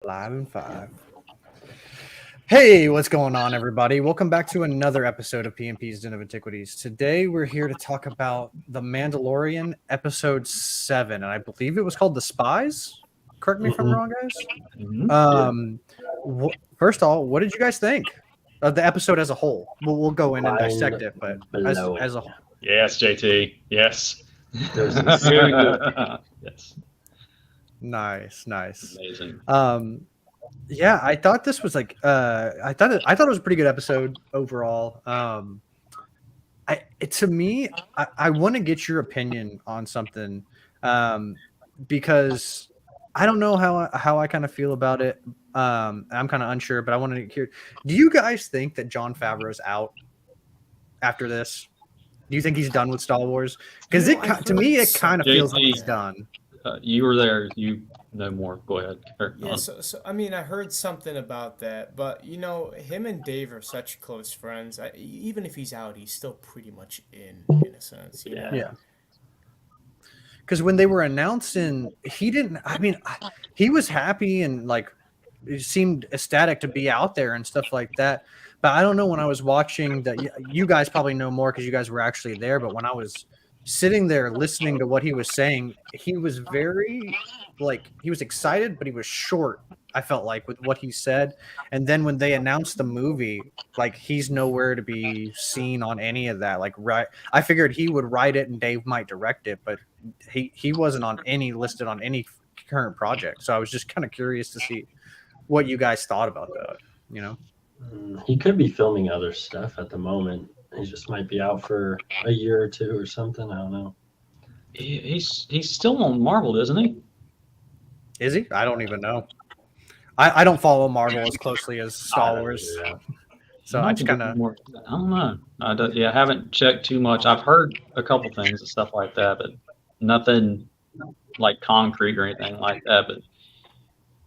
Live in 5. Hey, what's going on, everybody? Welcome back to another episode of PMP's Den of Antiquities. Today, we're here to talk about The Mandalorian, Episode 7, and I believe it was called The Spies. Correct me if I'm wrong, guys. First of all, what did you guys think of the episode as a whole? We'll go in and dissect it, but as a whole. Yes, JT. Yes. Very good. Yes. Nice. Amazing. Yeah, I thought this was like I thought it was a pretty good episode overall. To me, I want to get your opinion on something because I don't know how I kind of feel about it. I'm kind of unsure, but I want to hear. Do you guys think that Jon Favreau's out after this? Do you think he's done with Star Wars? Because to me, it kind of feels like he's done. You were there. You know more. Go ahead. Yeah, so I mean, I heard something about that, but you know, him and Dave are such close friends. Even if he's out, he's still pretty much in a sense. You know? Yeah. Because when they were announcing, he didn't. I mean, he was happy and like it seemed ecstatic to be out there and stuff like that. But I don't know, when I was watching that, you guys probably know more because you guys were actually there. But when I was sitting there listening to what he was saying, he was very he was excited, but he was short, I felt like, with what he said. And then when they announced the movie, like, he's nowhere to be seen on any of that. Like, right, I figured he would write it and Dave might direct it, but he wasn't listed on any current project. So I was just kind of curious to see what you guys thought about that. You know, he could be filming other stuff at the moment. He just might be out for a year or two or something. I don't know. He's still on Marvel, isn't he? Is he? I don't even know. I don't follow Marvel as closely as Star Wars, so I just kind of. I don't know. I haven't checked too much. I've heard a couple things and stuff like that, but nothing like concrete or anything like that. But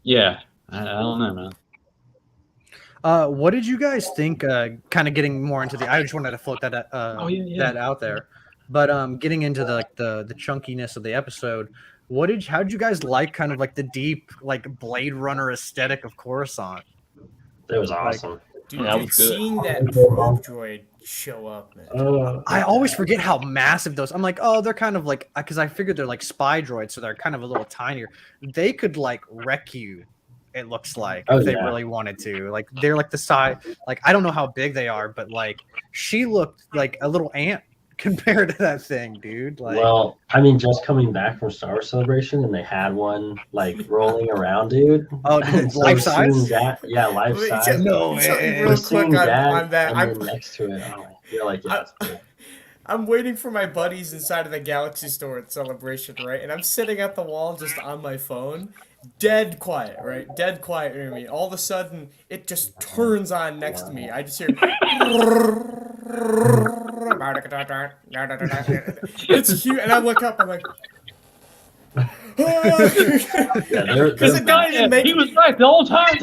yeah, I don't know, man. What did you guys think? Kind of getting more into I just wanted to float that that out there, but getting into the chunkiness of the episode. How'd you guys like kind of like the deep Blade Runner aesthetic of Coruscant? That was awesome. Dude, seeing that probe droid show up, man. I always forget how massive those. I'm like, oh, they're kind of like, because I figured they're like spy droids, so they're kind of a little tinier. They could wreck you. It looks like if they really wanted to. Like, they're like the size. Like, I don't know how big they are, but she looked like a little ant compared to that thing, dude. Well, I mean, just coming back from Star Wars Celebration and they had one rolling around, dude. Oh, life size? Life size. No, real quick on that. I'm next to it. Oh, you're like, yeah, it's cool. I'm waiting for my buddies inside of the Galaxy store at Celebration, right? And I'm sitting at the wall just on my phone. Dead quiet, right? Dead quiet near me. All of a sudden, it just turns on next to me. I just hear... It's huge, and I look up, I'm like... Because the guy didn't make... He was right the whole time.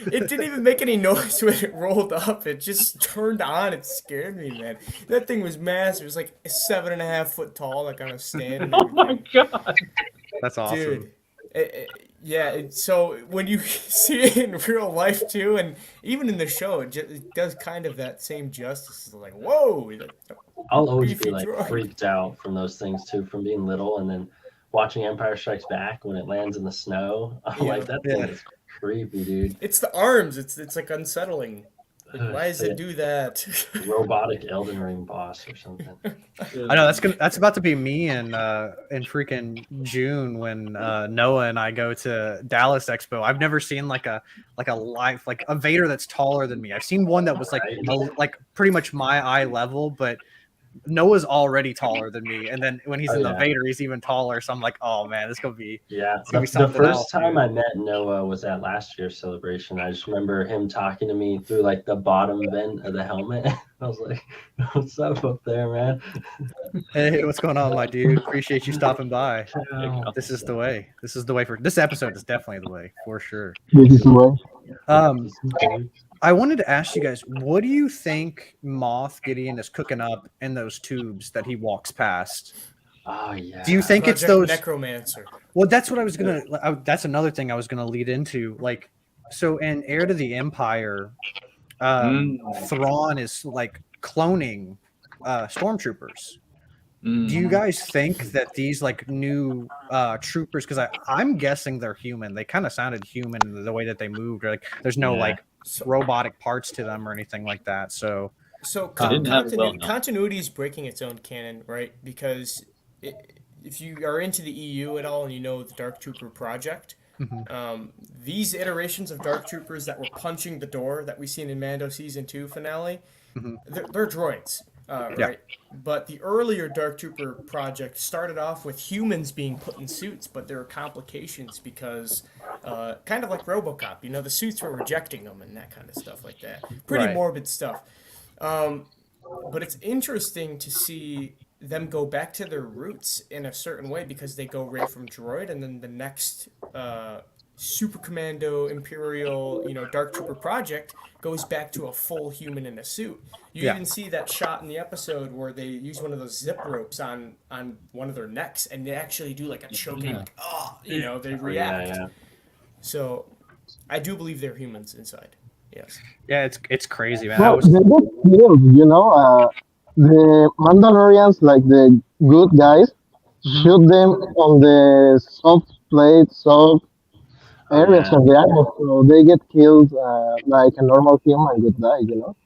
It didn't even make any noise when it rolled up. It just turned on. It scared me, man. That thing was massive. It was like 7.5 foot tall, like on a stand. Oh my god. That's awesome. Dude. So when you see it in real life too, and even in the show, it does kind of that same justice. It's like, whoa! I'll always be freaked out from those things too, from being little, and then watching Empire Strikes Back when it lands in the snow. I'm like, that thing is creepy, dude. It's the arms. It's like unsettling. Like, why does it do that? Robotic Elden Ring boss or something. I know that's about to be me in freaking June when Noah and I go to Dallas Expo. I've never seen a Vader that's taller than me. I've seen one that was like pretty much my eye level, but Noah's already taller than me, and then when he's in the Vader, he's even taller. So I'm like, oh man, this is gonna be The first time I met Noah was at last year's Celebration. I just remember him talking to me through the bottom vent of the helmet. I was like, "What's up there, man?" Hey, what's going on, my dude? Appreciate you stopping by. This is the way. This is the way for this episode. Is definitely the way for sure. I wanted to ask you guys, what do you think Moff Gideon is cooking up in those tubes that he walks past? Oh yeah. Do you think it's Project those? Necromancer. Well, that's what I was gonna. That's another thing I was gonna lead into. Like, so in Heir to the Empire, Thrawn is like cloning stormtroopers. Do you guys think that these like new troopers? Because I'm guessing they're human. They kind of sounded human in the way that they moved. Or, like, there's no like robotic parts to them or anything like that. So continuity is breaking its own canon, right? Because if you are into the EU at all and you know the Dark Trooper project, these iterations of Dark Troopers that were punching the door that we seen in Mando season 2 finale, they're droids. Right, but the earlier Dark Trooper project started off with humans being put in suits, but there were complications because, kind of like RoboCop, you know, the suits were rejecting them and that kind of stuff like that. Pretty morbid stuff. But it's interesting to see them go back to their roots in a certain way because they go right from droid, and then the next Super Commando Imperial, you know, Dark Trooper project goes back to a full human in a suit. You even see that shot in the episode where they use one of those zip ropes on one of their necks, and they actually do like a choking, like, you know, they react. So I do believe they're humans inside. Yes. Yeah, it's crazy, man. Well, they get killed, you know. The Mandalorians, like the good guys, shoot them on the soft plate, soft areas of the animal, so they get killed like a normal human would die, you know.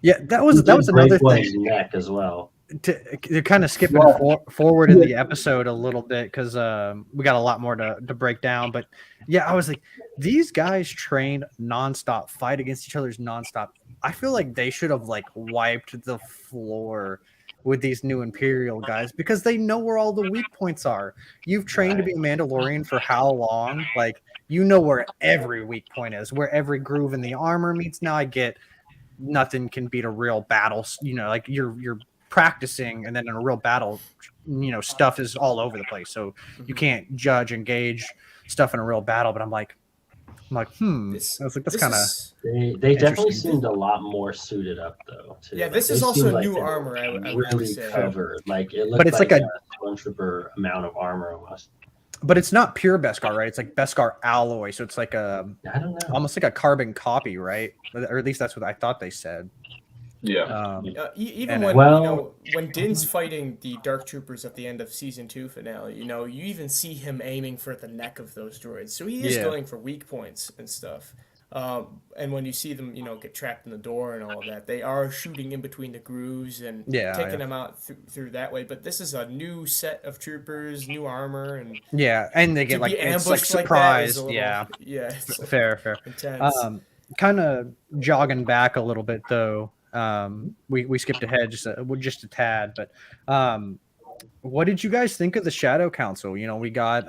Yeah, that was another thing. Neck as well. To kind of skipping forward in the episode a little bit because we got a lot more to break down. But yeah, I was like, these guys train nonstop, fight against each other's nonstop. I feel like they should have like wiped the floor with these new Imperial guys because they know where all the weak points are. You've trained to be a Mandalorian for how long? Like, you know where every weak point is, where every groove in the armor meets. Now I get nothing can beat a real battle. You know, like you're practicing, and then in a real battle, you know, stuff is all over the place. So you can't judge and gauge stuff in a real battle. But I'm like, I was like, that's kind of. They definitely seemed a lot more suited up though. Too. Yeah, this is also new armor. I would really say covered. Like it looked but it's like a stormtrooper amount of armor almost. But it's not pure Beskar, right? It's like Beskar alloy, so it's like a almost like a carbon copy, right? Or at least that's what I thought they said. Yeah. Even when you know when Din's fighting the Dark Troopers at the end of season 2 finale, you know, you even see him aiming for the neck of those droids. So he is going for weak points and stuff. And when you see them, you know, get trapped in the door and all of that, they are shooting in between the grooves and taking them out through that way. But this is a new set of troopers, new armor, and and they get like it's like surprised. It's fair. Intense. Kind of jogging back a little bit though. We skipped ahead just a tad, but what did you guys think of the Shadow Council? You know, we got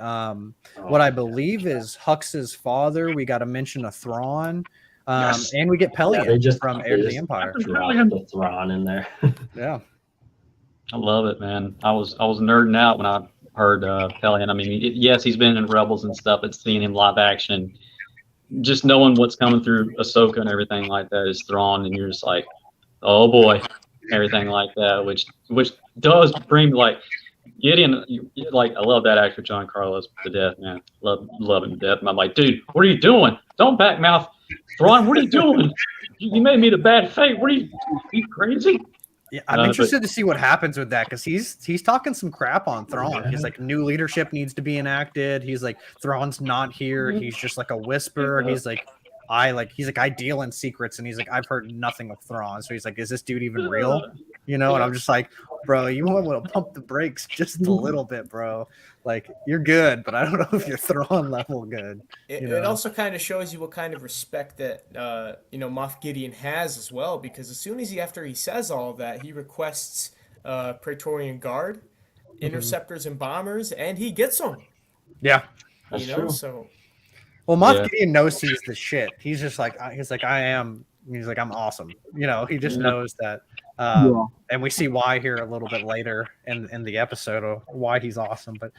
what I believe is Hux's father. We got a mention of Thrawn, and we get Pelion from Heir to the Empire. The Thrawn in there. Yeah, I love it, man. I was nerding out when I heard Pelion. I mean, yes, he's been in Rebels and stuff, but seeing him live action, just knowing what's coming through Ahsoka and everything like that is Thrawn, and you're just like, oh boy, everything like that, which does bring like Gideon. Like, I love that actor John Carlos to death, man. Love him to death. And I'm like, dude, what are you doing? Don't backmouth Thrawn. What are you doing? You made me the bad fate. What are you crazy? Yeah, I'm interested to see what happens with that because he's talking some crap on Thrawn. He's like, new leadership needs to be enacted. He's like, Thrawn's not here. He's just like a whisper. He's like, I deal in secrets, and he's like, I've heard nothing of Thrawn. So he's like, is this dude even real? You know? And I'm just like, bro, you want to pump the brakes just a little bit, bro. Like, you're good, but I don't know if you're Thrawn level good. It also kind of shows you what kind of respect that Moff Gideon has as well, because as soon as after he says all of that, he requests Praetorian Guard, interceptors and bombers, and he gets them. Yeah, that's true. So. Well, Moff Gideon knows he's the shit. He's just like, I'm awesome. You know, he just knows that. And we see why here a little bit later in the episode of why he's awesome. But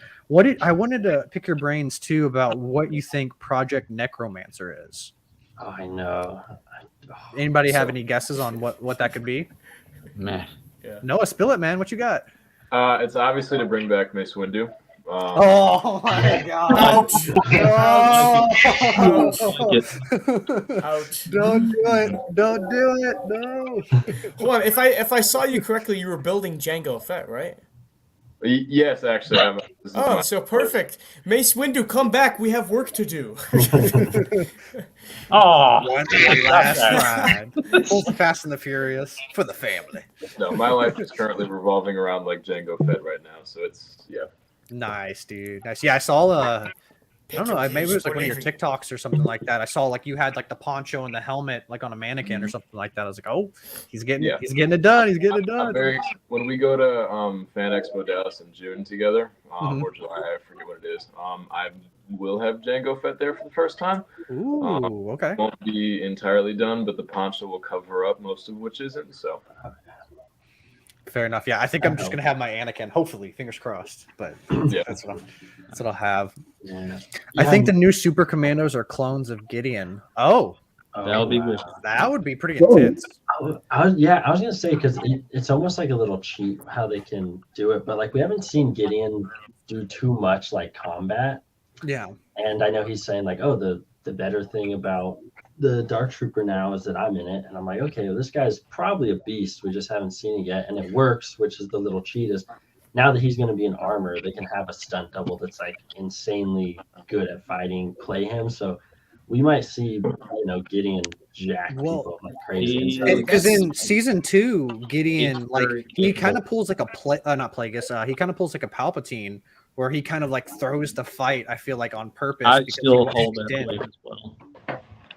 I wanted to pick your brains too about what you think Project Necromancer is. Oh, I know. Anybody have any guesses on what that could be? Man. Noah, spill it, man. What you got? It's obviously to bring back Mace Windu. Oh my god! Ouch! Ouch! Ouch! Don't do it! Don't do it! No! Hold on. If I saw you correctly, you were building Jango Fett, right? Yes, actually, this is Oh, my so perfect. Mace Windu, come back. We have work to do. Oh, One last ride. Pulls the Fast and the Furious for the family. No, my life is currently revolving around like Jango Fett right now, so it's Nice, dude. Nice. Yeah, I saw I don't know, maybe it was like one of your TikToks or something like that. I saw like you had like the poncho and the helmet like on a mannequin or something like that. I was like, oh, he's getting it done. He's getting it done. When we go to Fan Expo Dallas in June together, or July, I forget what it is. I will have Jango Fett there for the first time. Ooh, okay. Won't be entirely done, but the poncho will cover up most of which isn't. So Fair enough. Yeah, I think I'm just gonna have my Anakin. Hopefully, fingers crossed. But yeah, that's what I'll have. Yeah. I think the new Super Commandos are clones of Gideon. Oh, that would be good. that would be pretty intense. I was gonna say because it's almost like a little cheap how they can do it, but like we haven't seen Gideon do too much like combat. Yeah. And I know he's saying like, oh, the better thing about the Dark Trooper now is that I'm in it, and I'm like, okay, well, this guy's probably a beast. We just haven't seen it yet, and it works, which is the little cheat is now that he's going to be in armor, they can have a stunt double that's like insanely good at fighting, play him. So we might see, Gideon jack people like crazy. Because in season 2, Gideon he kind of pulls like a not Plagueis. He kind of pulls like a Palpatine, where he kind of like throws the fight. I feel like on purpose. I still hold that belief as well.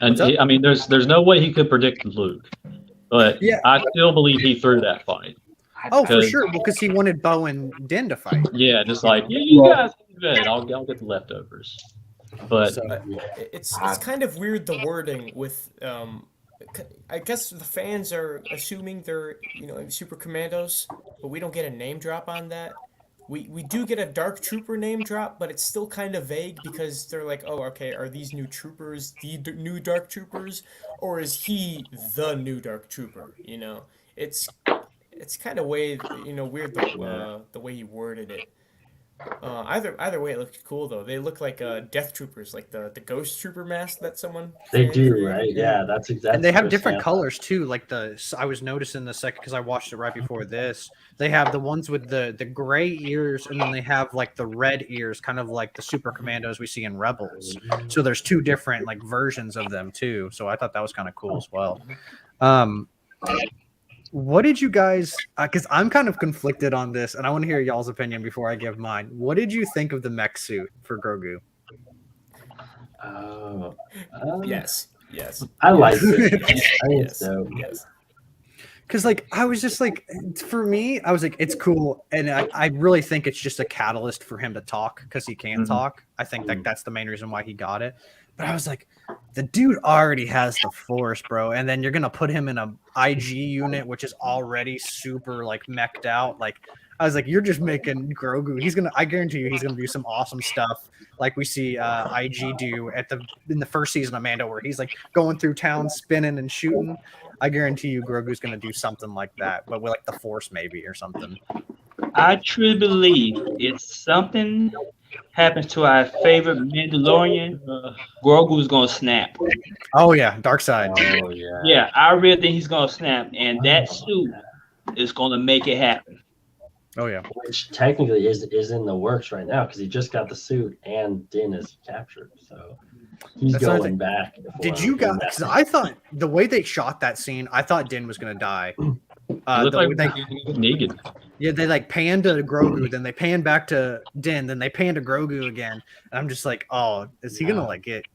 And I mean, there's no way he could predict Luke, but I still believe he threw that fight. Oh, for sure, because he wanted Bo and Din to fight. Yeah, just like you guys can do it. I'll get the leftovers. But it's kind of weird the wording with. I guess the fans are assuming they're Super Commandos, but we don't get a name drop on that. We do get a Dark Trooper name drop, but it's still kind of vague because they're like, oh, okay, are these new troopers the new Dark Troopers, or is he the new Dark Trooper? It's kind of weird the way he worded it. Either way, it looked cool though. They look like Death Troopers, like the Ghost Trooper mask that someone. They do, right? Yeah, that's exactly. And they have different colors too. Like I was noticing the second because I watched it right before this. They have the ones with the gray ears, and then they have like the red ears, kind of like the Super Commandos we see in Rebels. So there's 2 different like versions of them too. So I thought that was kind of cool as well. What did you guys? Because I'm kind of conflicted on this, and I want to hear y'all's opinion before I give mine. What did you think of the mech suit for Grogu? Yes. I like it. I think so. Yes. Because I was just like, for me, I was like, it's cool, and I really think it's just a catalyst for him to talk because he can talk. I think that's the main reason why he got it. But I was like, the dude already has the Force, bro, and then you're gonna put him in a IG unit, which is already super meched out. I was like, you're just making Grogu. I guarantee you, he's gonna do some awesome stuff, like we see IG do in the first season of Mando, where he's going through town, spinning and shooting. I guarantee you, Grogu's gonna do something like that, but with the Force maybe or something. I truly believe if something happens to our favorite Mandalorian, Grogu's gonna snap. Oh yeah, dark side. Oh yeah. Yeah, I really think he's gonna snap, and that suit is gonna make it happen. Oh yeah. Which technically is in the works right now because he just got the suit and Din is captured, so he's going back. Did you guys? Because I thought the way they shot that scene, I thought Din was gonna die. Negan. Yeah, they panned to Grogu, then they panned back to Din, then they panned to Grogu again, and I'm just like, oh, is he gonna get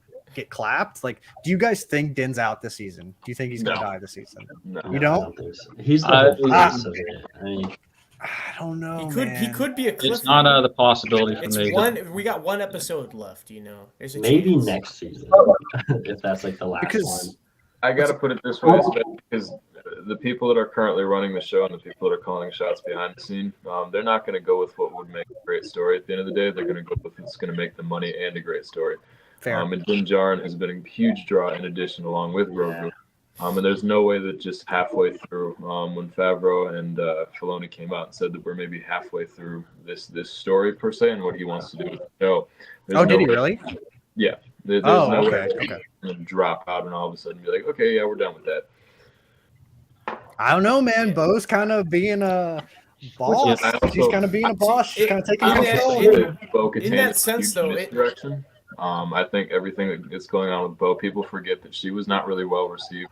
clapped? Do you guys think Din's out this season? Do you think he's gonna die this season? No. You don't? He's the face of it. I mean, I don't know. He could be a cliff. It's not out of the possibility for me. We got 1 episode left. There's a maybe chance. next season if that's the last one. I gotta put it this way, because the people that are currently running the show and the people that are calling shots behind the scene, they're not going to go with what would make a great story at the end of the day. They're going to go with what's going to make the money and a great story. Fair. And Din Djarin has been a huge draw in addition, along with Grogu. And there's no way that just halfway through, when Favreau and Filoni came out and said that we're maybe halfway through this story per se and what he wants to do with the show. Oh, did he really? Yeah. There's Oh, no okay, way okay. to drop out and all of a sudden be like, okay, yeah, we're done with that. I don't know, man. Bo's kind of being a boss. I also- She's kind of being a boss. She's kind of taking in control. that- Bo-Katan in that is a sense, huge though, misdirection. I think everything that's going on with Bo, people forget that she was not really well received.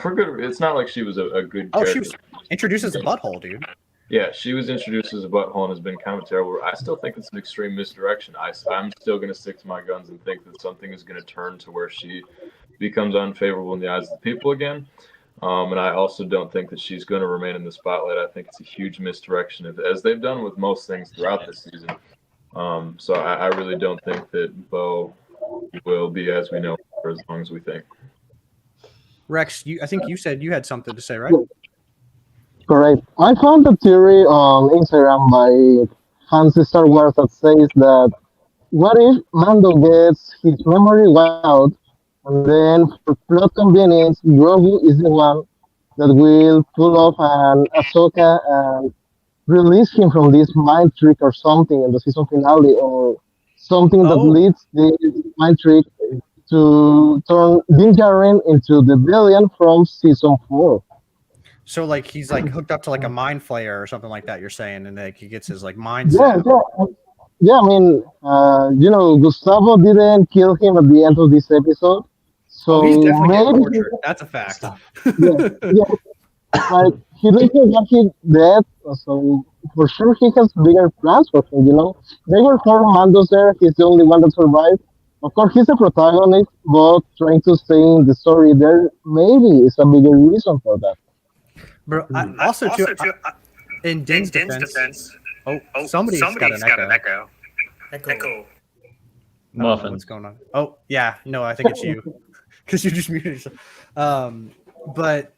For good, it's not like she was a good Oh, character. she was introduced as a butthole, dude. Yeah, she was introduced as a butthole and has been kind of terrible. I still think it's an extreme misdirection. I'm still going to stick to my guns and think that something is going to turn to where she becomes unfavorable in the eyes of the people again. And I also don't think that she's going to remain in the spotlight. I think it's a huge misdirection, as they've done with most things throughout this season. So I really don't think that Bo will be as we know for as long as we think. Rex, I think you said you had something to say, right? Correct. I found a theory on Instagram by Fancy Star Wars that says that what if Mando gets his memory wiped out, and then for plot convenience, Grogu is the one that will pull off an Ahsoka and release him from this mind trick or something in the season finale, or something that Oh. leads this mind trick to turn Din Djarin into the villain from season 4. So like he's like hooked up to like a mind flayer or something like that. You're saying, and like he gets his like Yeah, mindset. yeah. I mean, Gustavo didn't kill him at the end of this episode, so Oh, he's definitely getting maybe tortured. That's a fact. like he doesn't want him dead, so for sure he has bigger plans for him. There were 4 Mandos there. He's the only one that survived. Of course, he's the protagonist, but trying to stay in the story there maybe is a bigger reason for that. Bro, also too, in Din's defense. Oh, somebody's got an echo. Echo. Muffin. What's going on? Oh, yeah. No, I think it's you because you just muted yourself. But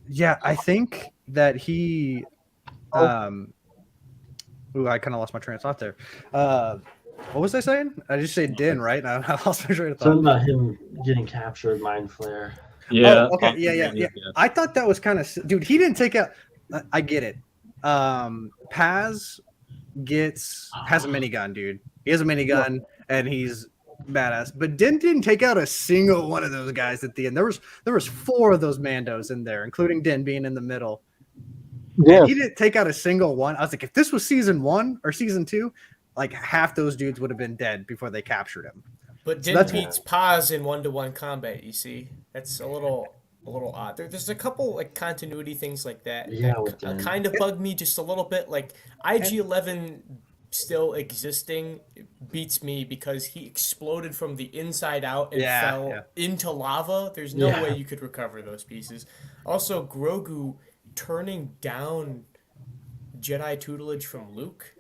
yeah, I think that he. Ooh, I kind of lost my train of thought there. What was I saying? I just said Din, right? I lost my train of thought. Something about him getting captured, mind flare. Yeah. Oh, okay. Yeah. I thought that was kind of, dude. He didn't take out. I get it. Paz has a minigun, dude. He has a minigun, and he's badass. But Din didn't take out a single one of those guys at the end. There was 4 of those Mandos in there, including Din being in the middle. Yeah, And he didn't take out a single one. I was like, if this was season 1 or season 2, like half those dudes would have been dead before they captured him. But Din beats Paz in 1-to-1 combat. You see, that's a little odd. There's a couple like continuity things like that that kind of bug me just a little bit. Like IG-11 still existing beats me because he exploded from the inside out and fell into lava. There's no way you could recover those pieces. Also, Grogu turning down Jedi tutelage from Luke.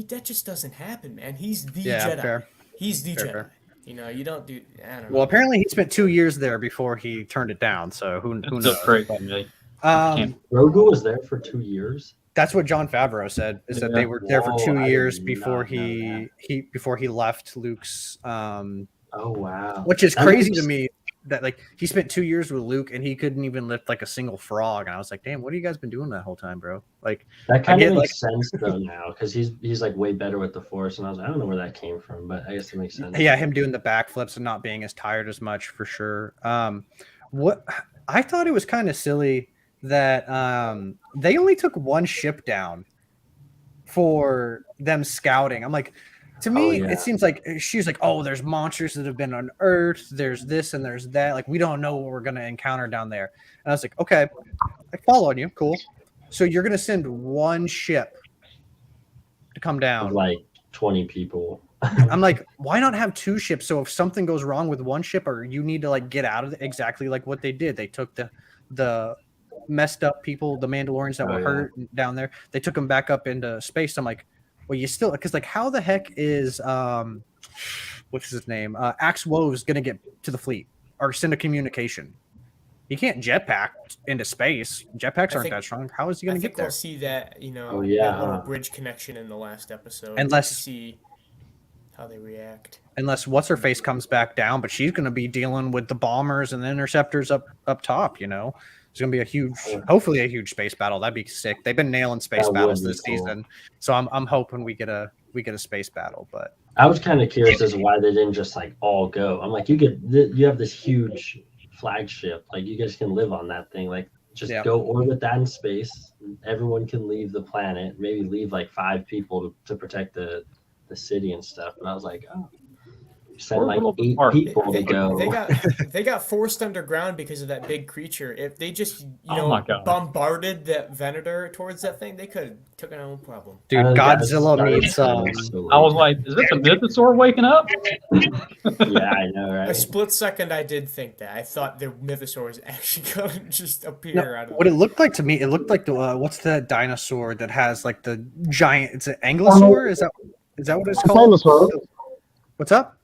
That just doesn't happen, man. He's the Jedi. Fair. He's the Jedi. Fair. You don't do. I don't know. Well, apparently he spent 2 years there before he turned it down. So who knows? That's crazy, me. Grogu was there for 2 years. That's what John Favreau said. Is that they were there for 2 years before he left Luke's. Oh wow! Which is crazy to me. That like he spent 2 years with Luke and he couldn't even lift like a single frog. And I was like, damn, what have you guys been doing that whole time, bro? Like that kind of makes sense though now because he's like way better with the Force. And I was like, I don't know where that came from, but I guess it makes sense. Yeah, him doing the backflips and not being as tired as much for sure. What I thought it was kind of silly that they only took 1 ship down for them scouting. I'm like, to me, it seems like she's like, oh, there's monsters that have been on Earth. There's this and there's that. Like, we don't know what we're going to encounter down there. And I was like, okay, I follow you. Cool. So you're going to send 1 ship to come down. Like 20 people. I'm like, why not have 2 ships? So if something goes wrong with 1 ship or you need to like get out of it, exactly like what they did. They took the messed up people, the Mandalorians that were hurt down there. They took them back up into space. I'm like, well, you still, because like, how the heck is what's his name? Axe Wove's gonna get to the fleet or send a communication? He can't jetpack into space. Jetpacks aren't that strong. How is he gonna get there? We'll see that that little bridge connection in the last episode. Unless see how they react. Unless what's her face comes back down, but she's going to be dealing with the bombers and the interceptors up top. You know, it's going to be hopefully a huge space battle. That'd be sick. They've been nailing space That battles would be this cool. season, so I'm hoping we get a space battle. But I was kind of curious as to why they didn't just like all go. I'm like, you have this huge flagship, like you guys can live on that thing, like just Yeah. go orbit that in space. Everyone can leave the planet, maybe leave like 5 people to protect the city and stuff. And I was like, oh, send We're a like little 8 smart. people to They go. got forced underground because of that big creature. If they just Oh my God. bombarded that Venator towards that thing, they could have taken it no problem. dude, I know the guys Godzilla started meets screaming so I was late. like, is this a mythosaur waking up? Yeah, I know, A right? split second, I did think that. I thought the mythosaur was actually gonna just appear No, out of what it looked like to me, it looked like the what's the dinosaur that has like the giant? It's an ankylosaur. Is that what it's called? Ankylosaur. What's up?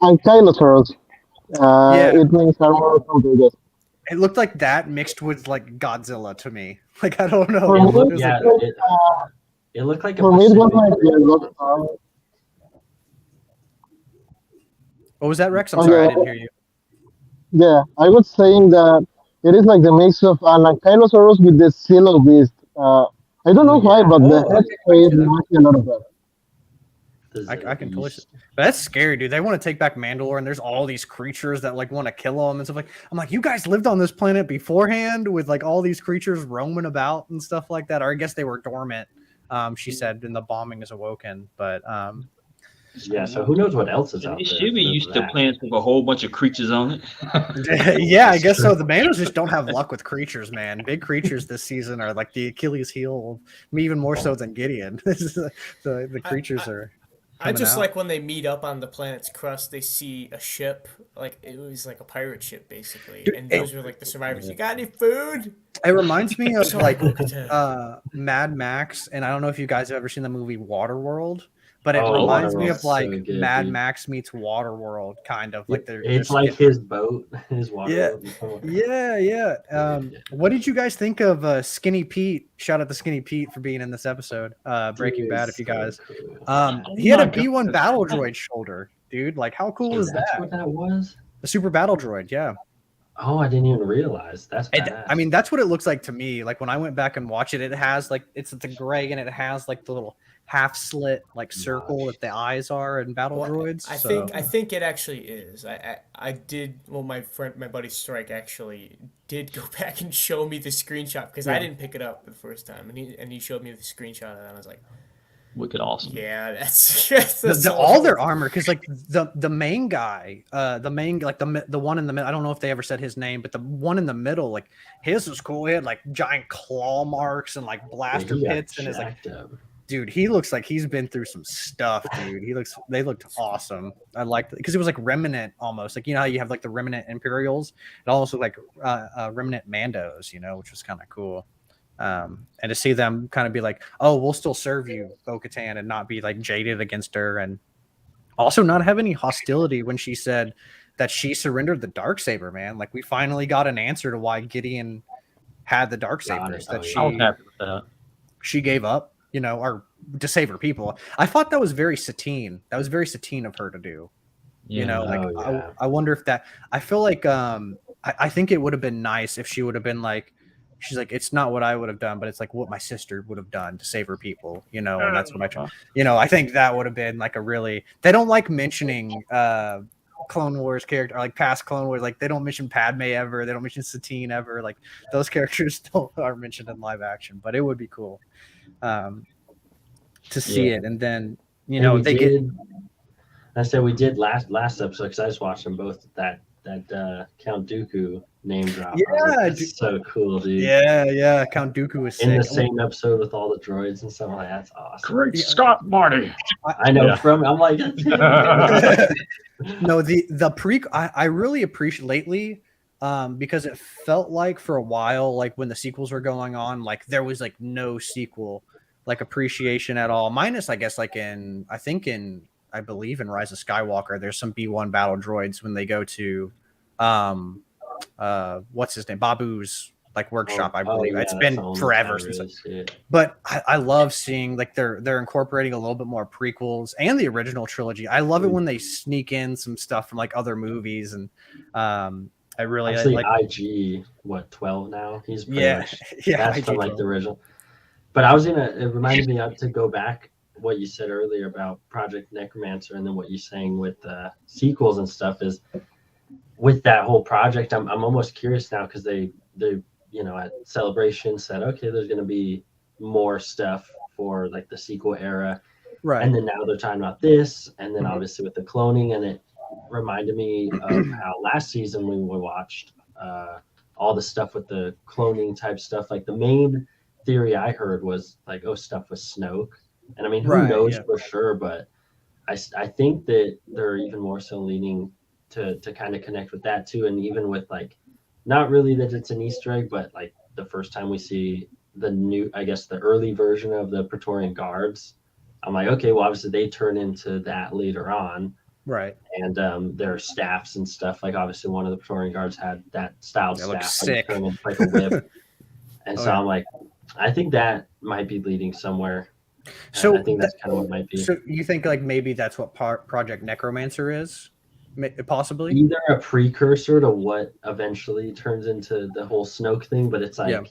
Ankylosaurus. Yeah. It means armor something. Yes. It looked like that mixed with like Godzilla to me. Like I don't know. For It me, looked, was yeah, like- it looked like a For me, it was Pacific. like What was that, Rex? I'm Oh, sorry, I yeah. didn't hear you. yeah, I was saying that it is like the mix of an Ankylosaurus with the Silo Beast. I don't know why, but the Oh, head shape reminds me a lot of that. I can totally. But that's scary, dude. They want to take back Mandalore, and there's all these creatures that like want to kill them and stuff. Like I'm like, you guys lived on this planet beforehand with like all these creatures roaming about and stuff like that. Or I guess they were dormant. She said, and the bombing is awoken. But Yeah, so who knows what else is out It there? should be for used to that. planets with a whole bunch of creatures on it. yeah, I guess so. The Mandos just don't have luck with creatures, man. Big creatures this season are like the Achilles heel, even more so than Gideon. the creatures are. I just out. like when they meet up on the planet's crust, they see a ship, like it was like a pirate ship basically, Dude, and those were like the survivors. You got any food? It reminds me of Sorry, like Bo-Katan. Mad Max, and I don't know if you guys have ever seen the movie Waterworld, but it Oh, reminds me Waterworld's of like so good, Mad dude. Max meets Waterworld, kind of like they're. It's they're like skipping- his boat, his water Yeah. boat. Yeah. What did you guys think of Skinny Pete? Shout out to Skinny Pete for being in this episode, Breaking Dude, Bad. If you so guys, cool. he had a my B1 God. battle droid shoulder, dude. Like, how cool is That's that? what that was? The super battle droid, yeah. Oh, I didn't even realize. That's badass. I mean, that's what it looks like to me. Like when I went back and watched it, it has like it's the gray and it has like the little half slit like circle that the eyes are in battle Well, droids. I think it actually is. I did. Well, my buddy Strike actually did go back and show me the screenshot because I didn't pick it up the first time, and he showed me the screenshot, and I was like, Wicked awesome. yeah, that's all their armor, because like the main guy, the one in the middle, I don't know if they ever said his name, but the one in the middle, like his was cool. He had like giant claw marks and like blaster he got pits, and his like, jacked up. dude, he looks like he's been through some stuff, dude. They looked awesome. I liked it because it was like remnant almost, like you know how you have like the remnant Imperials, it almost looked like remnant Mandos, you know, which was kind of cool. And to see them kind of be like, oh, we'll still serve you, Bo-Katan, and not be like jaded against her, and also not have any hostility when she said that she surrendered the Darksaber, man. Like we finally got an answer to why Gideon had the Darksabers, that I was happy with that. she gave up, you know, or to save her people. I thought that was very Satine. That was very Satine of her to do. You know, like I wonder if that. I feel like I think it would have been nice if she would have been like, she's like, it's not what I would have done, but it's like what my sister would have done to save her people, you know, and that's what I try. You know, I think that would have been like a really. They don't like mentioning Clone Wars character, or like past Clone Wars. Like they don't mention Padme ever. They don't mention Satine ever. Like those characters are mentioned in live action, but it would be cool to see it. And then you know they get. I said we did last episode because I just watched them both. That Count Dooku name drop. Yeah, that's so cool, dude. Yeah. Count Dooku is sick. In the same episode with all the droids and stuff. Like that's awesome. Great Scott, Marty. I know. Yeah. I'm like. No, the pre. I really appreciate lately. Because it felt like for a while, like when the sequels were going on, like there was like no sequel, like appreciation at all. Minus, I guess, like I believe in Rise of Skywalker, there's some B1 battle droids when they go to, what's his name, Babu's workshop, I Oh believe. yeah, It's that's the been only forever time I since. really see it. But I love seeing like they're incorporating a little bit more prequels and the original trilogy. I love it when they sneak in some stuff from like other movies, and I really Actually, like. IG, what 12 now? He's pretty Yeah, much yeah, that's from like the original. But it reminded me to go back what you said earlier about Project Necromancer, and then what you're saying with sequels and stuff is with that whole project. I'm almost curious now because they at Celebration said, okay, there's going to be more stuff for like the sequel era, right. and then now they're talking about this, and then obviously with the cloning, and it reminded me of how last season we watched all the stuff with the cloning type stuff. Like the main theory I heard was like, oh, stuff with Snoke, and I mean, who Right, knows yeah. for sure, but I think that they're even more so leaning to kind of connect with that too, and even with like, not really that it's an Easter egg, but like the first time we see the new, I guess the early version of the Praetorian Guards, I'm like, okay, well obviously they turn into that later on, Right. and their staffs and stuff. Like obviously one of the Praetorian Guards had that styled They look staff, like sick. turn into like a whip, and Oh, so yeah. I'm like, I think that might be leading somewhere. So I think that's kind of what it might be. So you think like maybe that's what Project Necromancer is, possibly? Either a precursor to what eventually turns into the whole Snoke thing, but it's like Yeah.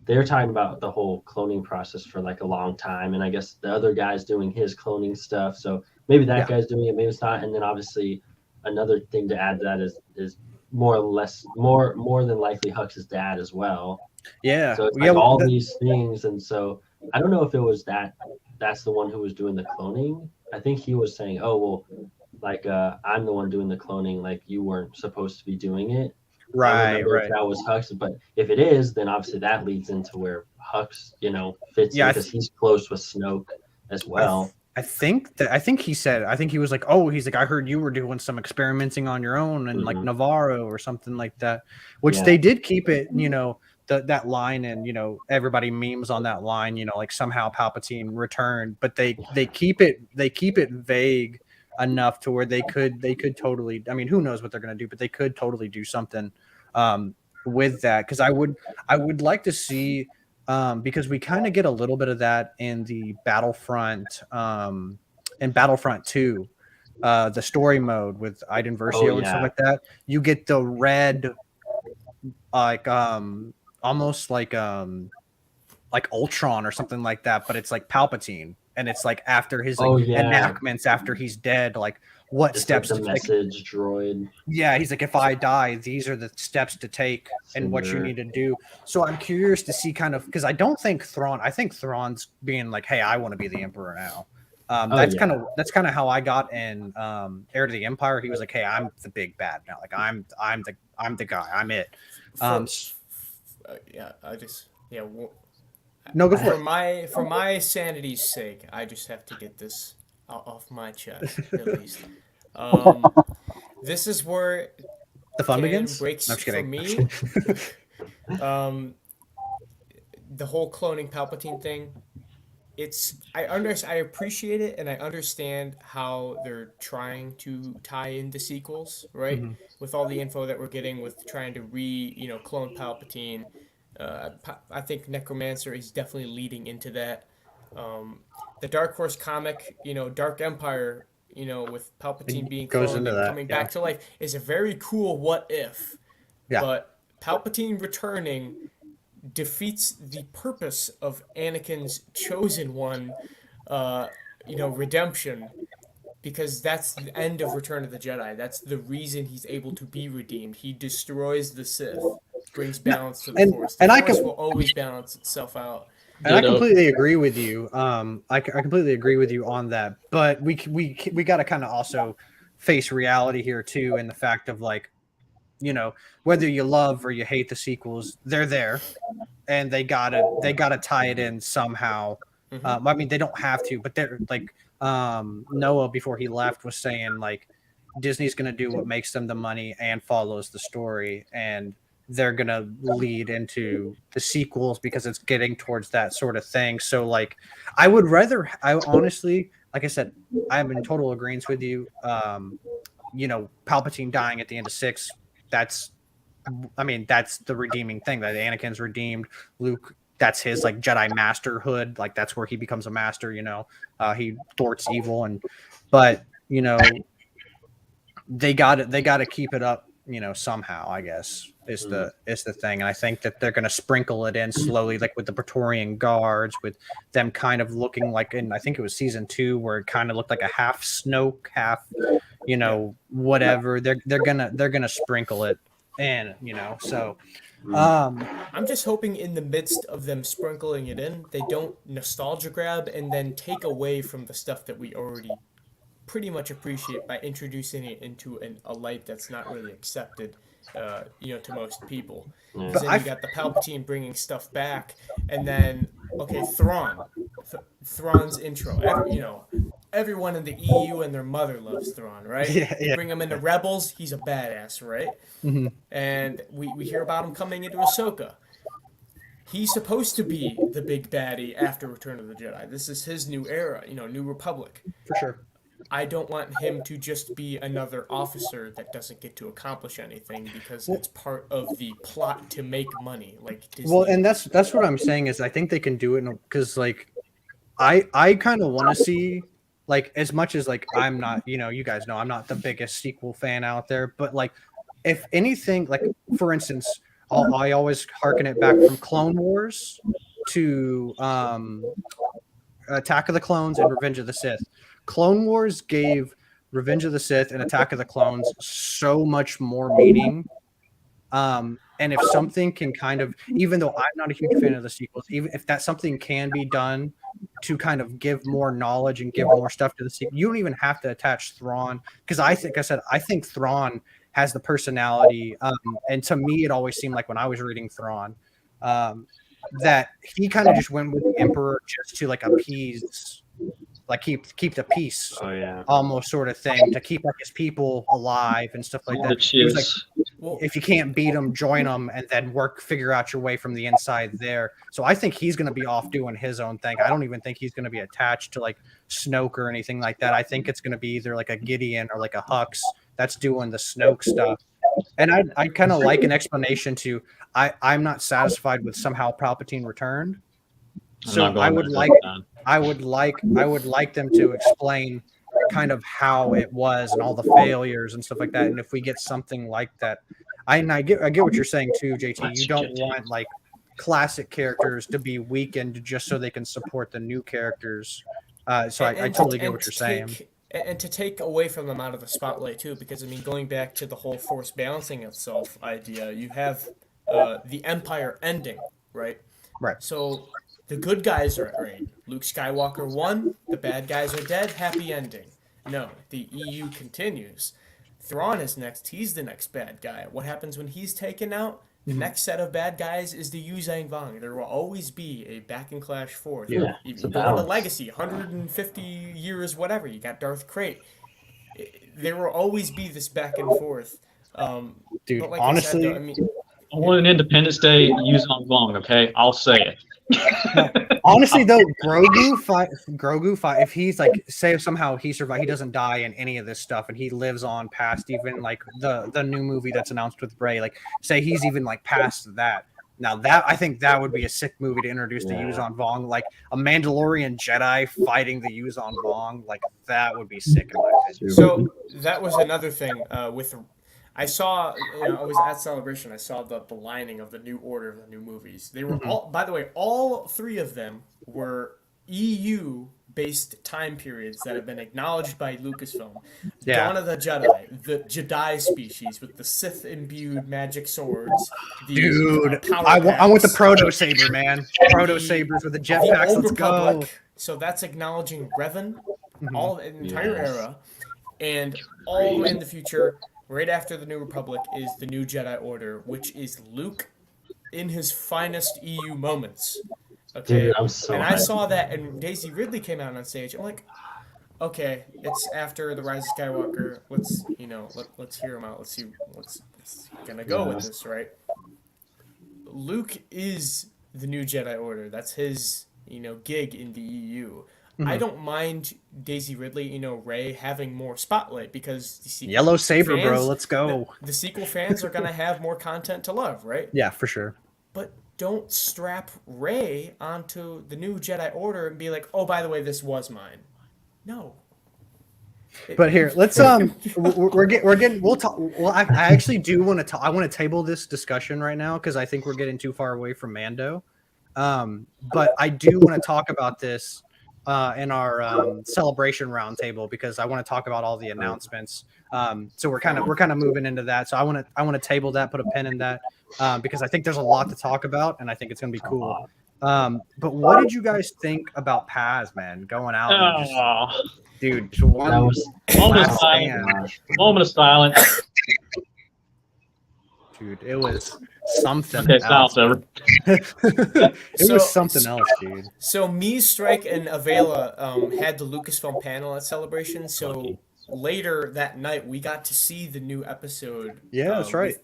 they're talking about the whole cloning process for like a long time, and I guess the other guy's doing his cloning stuff, so maybe that Yeah. guy's doing it, maybe it's not. And then obviously another thing to add to that is more than likely Hux's dad as well. Yeah. So it's Yeah. like all these things, and so I don't know if it was that's the one who was doing the cloning. I think he was saying, oh well, like I'm the one doing the cloning, like you weren't supposed to be doing it. I don't Right. remember Right. if that was Hux, but if it is, then obviously that leads into where Hux, fits Yeah, in because he's close with Snoke as well. I think he said, I think he was like, oh, he's like, I heard you were doing some experimenting on your own and like Mhm. Navarro or something like that, which Yeah. they did keep it, that line, and everybody memes on that line, like somehow Palpatine returned, but they keep it vague enough to where they could totally, I mean, who knows what they're going to do, but they could totally do something with that, because I would like to see, because we kind of get a little bit of that in the Battlefront, in Battlefront 2, the story mode with Iden Versio and stuff like that. You get the red, like almost like Ultron or something like that, but it's like Palpatine, and it's like after his enactments, after he's dead, like what It's steps like the message droid. Yeah, he's like, if I die, these are the steps to take and what you need to do. So I'm curious to see kind of, because I think Thrawn's being like, hey, I want to be the Emperor now. That's kind of how I got in Heir to the Empire. He was like, hey, I'm the big bad now. Like I'm the guy. I'm it. No, go for it. For my sanity's sake, I just have to get this off my chest at least. This is where the fun begins. Breaks no, I'm just for kidding. me. The whole cloning Palpatine thing. I appreciate it, and I understand how they're trying to tie in the sequels, right? Mhm. With all the info that we're getting with trying to clone Palpatine. I think Necromancer is definitely leading into that. The Dark Horse comic, Dark Empire, with Palpatine being goes cloned into and that, coming back to life is a very cool what if. Yeah. But Palpatine returning defeats the purpose of Anakin's chosen one, redemption, because that's the end of Return of the Jedi. That's the reason he's able to be redeemed. He destroys the Sith, brings balance to the Force. The Force will always balance itself out. And I completely agree with you. I completely agree with you on that. But we got to kind of also face reality here too, and the fact of like, whether you love or you hate the sequels, they're there, and they gotta tie it in somehow. I mean, they don't have to, but they're like, Noah before he left was saying like, Disney's gonna do what makes them the money and follows the story, and they're gonna lead into the sequels because it's getting towards that sort of thing. So like, I honestly, like I said, I'm in total agreement with you. Palpatine dying at the end of 6, that's I mean, that's the redeeming thing, that Anakin's redeemed. Luke, that's his like Jedi masterhood. Like that's where he becomes a master. He thwarts evil, but they got to keep it up. Somehow, I guess is the thing. And I think that they're going to sprinkle it in slowly, like with the Praetorian Guards, with them kind of looking like in, I think it was season 2, where it kind of looked like a half Snoke, half, whatever. They're gonna sprinkle it in, so. I'm just hoping in the midst of them sprinkling it in, they don't nostalgia grab and then take away from the stuff that we already pretty much appreciate by introducing it into a light that's not really accepted, to most people. Because then you got the Palpatine bringing stuff back, and then okay, Thrawn's intro. Everyone in the EU and their mother loves Thrawn, right? Yeah, You yeah. bring him into Rebels, he's a badass, right? Mhm. And we hear about him coming into Ahsoka. He's supposed to be the big baddie after Return of the Jedi. This is his new era, New Republic. For sure. I don't want him to just be another officer that doesn't get to accomplish anything because it's part of the plot to make money, like Disney. Well, and that's what I'm saying is I think they can do it because like I kind of want to see, like, as much as like I'm not, you guys know I'm not the biggest sequel fan out there, but like if anything, like for instance, I always harken it back from Clone Wars to Attack of the Clones and Revenge of the Sith. Clone Wars gave Revenge of the Sith and Attack of the Clones so much more meaning. And if something can kind of, even though I'm not a huge fan of the sequels, even if that something can be done to kind of give more knowledge and give more stuff to the sequel, you don't even have to attach Thrawn, because I think Thrawn has the personality. And to me, it always seemed like when I was reading Thrawn, that he kind of just went with the Emperor just to like appease, like keep the peace, almost sort of thing, to keep like his people alive and stuff like that. He was like, if you can't beat them, join them, and then figure out your way from the inside there. So I think he's going to be off doing his own thing. I don't even think he's going to be attached to like Snoke or anything like that. I think it's going to be either like a Gideon or like a Hux that's doing the Snoke stuff. And I kind of like an explanation to, I'm not satisfied with somehow Palpatine returned. So I would like them to explain kind of how it was and all the failures and stuff like that. And if we get something like that, I get what you're saying too, JT. You don't want like classic characters to be weakened just so they can support the new characters. So I totally get what you're saying. And to take away from them out of the spotlight too, because I mean, going back to the whole force balancing itself idea, you have the Empire ending, right? Right. So the good guys are at reign. Luke Skywalker won. The bad guys are dead. Happy ending. No, the EU continues. Thrawn is next. He's the next bad guy. What happens when he's taken out? The next set of bad guys is the Yuzhang Vong. There will always be a back and clash forth. Yeah, Even going to Legacy, 150 years, whatever. You got Darth Krayt. There will always be this back and forth. Dude, but like honestly, I said, though, I want an Independence Day use on Vong, okay? I'll say it. Honestly, though, Grogu fight. If he's like, say, if somehow he survives, he doesn't die in any of this stuff, and he lives on past even like the new movie that's announced with Bray. Like, say he's even like past that. Now that I think that would be a sick movie to introduce the Yuzhan Vong, like a Mandalorian Jedi fighting the Yuzhan Vong. Like that would be sick in my opinion. So that was another thing with. I saw, I was at Celebration. I saw the lining of the new order of the new movies. They were all, by the way, all 3 of them were EU-based time periods that have been acknowledged by Lucasfilm. Yeah. Dawn of the Jedi, the Jedi species with the Sith-imbued magic swords. Dude, I want the Proto Saber, man. Proto Sabers with the jetpacks. Let's go. So that's acknowledging Revan, all the entire era, and all the way in the future. Right after the New Republic is the New Jedi Order, which is Luke in his finest EU moments. Okay, Dude, I'm so and I happy. saw that, and Daisy Ridley came out on stage. I'm like, okay, it's after the Rise of Skywalker. Let's let's hear him out. Let's see what's gonna go with this, right? Luke is the New Jedi Order. That's his gig in the EU. I Mhm. don't mind Daisy Ridley, Rey having more spotlight because the sequel Yellow saber, bro. fans, Let's go. the sequel fans are gonna have more content to love, right? Yeah, for sure. But don't strap Rey onto the new Jedi Order and be like, oh, by the way, this was mine. No. But here, let's we're getting we'll talk. Well, I actually do want to talk. I want to table this discussion right now because I think we're getting too far away from Mando. But I do want to talk about this in our celebration roundtable because I want to talk about all the announcements. So we're kind of moving into that. So I want to table that, put a pin in that because I think there's a lot to talk about, and I think it's gonna be cool. But what did you guys think about Paz, man, going out? And just, Oh, dude, just one That was moment of last silence. stand. Moment of silence. Dude, it was something Okay, else. silence over. It So- was something else, dude. So me, Strike, and Avela had the Lucasfilm panel at Celebration. So later that night, we got to see the new episode. Yeah, that's right.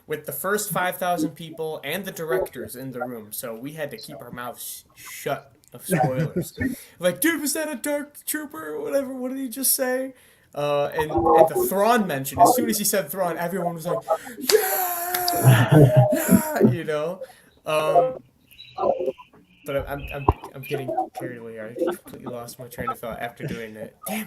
With the first 5,000 people and the directors in the room. So we had to keep our mouths shut of spoilers. Like, dude, was that a dark trooper or whatever? What did he just say? And the Thrawn mention. As soon as he said Thrawn, everyone was like, yeah, yeah, But I'm getting carried away. I completely lost my train of thought after doing that. Damn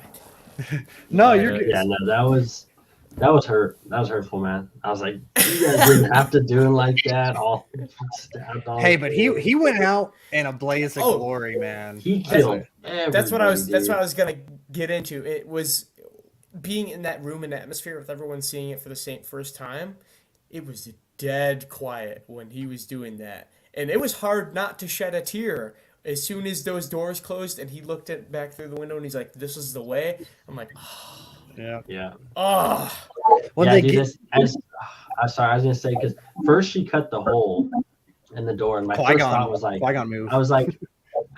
it! No, you're good. Yeah, no, that was hurt. That was hurtful, man. I was like, you guys didn't have to do it like that. All stabbed all. Hey, but he went out in a blaze of Oh. glory, man. He killed. That's what I was. That's what I everybody, was gonna get into. It was being in that room and atmosphere with everyone seeing it for the first time. It was dead quiet when he was doing that, and it was hard not to shed a tear as soon as those doors closed and he looked back through the window and he's like, "This is the way." I'm like, Yeah. dude. Yeah. oh, When Yeah, they dude, get I'm sorry, I was gonna say because first she cut the hole in the door, and my first thought was like, Qui-Gon move. I was like,